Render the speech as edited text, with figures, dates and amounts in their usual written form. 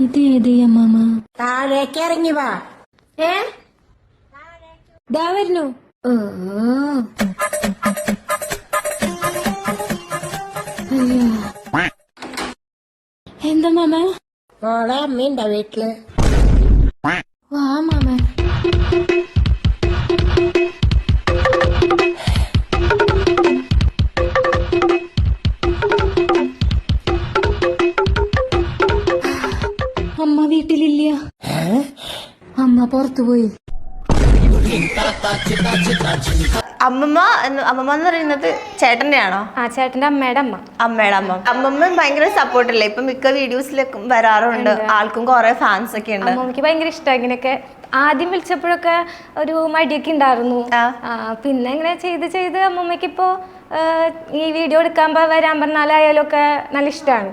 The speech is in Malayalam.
ഇത് ഏത് അമ്മാമ? താഴേക്ക് ഇറങ്ങി വാ. ദാ വരുന്നു. എന്താ മാമ? മോളെ അമ്മയുണ്ടോ വീട്ടില്? വാ മാമ. അമ്മ വീട്ടിലില്ല. അമ്മ പുറത്തുപോയി. അമ്മമ്മ എന്ന് പറയുന്നത് ചേട്ടന്റെ ആണോ? ആ ചേട്ടന്റെ അമ്മയുടെ അമ്മ. അമ്മയുടെ അമ്മ. അമ്മമ്മ ഭയങ്കര സപ്പോർട്ടല്ലേ? ഇപ്പൊ മിക്ക വീഡിയോസിലൊക്കെ വരാറുണ്ട്. ആൾക്കും കുറെ ഫാൻസ് ഒക്കെ ഉണ്ട്. അമ്മമ്മക്ക് ഭയങ്കര ഇഷ്ടം ഇങ്ങനെയൊക്കെ. ആദ്യം വിളിച്ചപ്പോഴൊക്കെ ഒരു മടിയൊക്കെ ഉണ്ടായിരുന്നു. പിന്നെ ഇങ്ങനെ ചെയ്ത് അമ്മമ്മക്ക് ഇപ്പോ ഈ വീഡിയോ എടുക്കാൻ വരാൻ പറഞ്ഞാലായാലും ഒക്കെ നല്ല ഇഷ്ടമാണ്.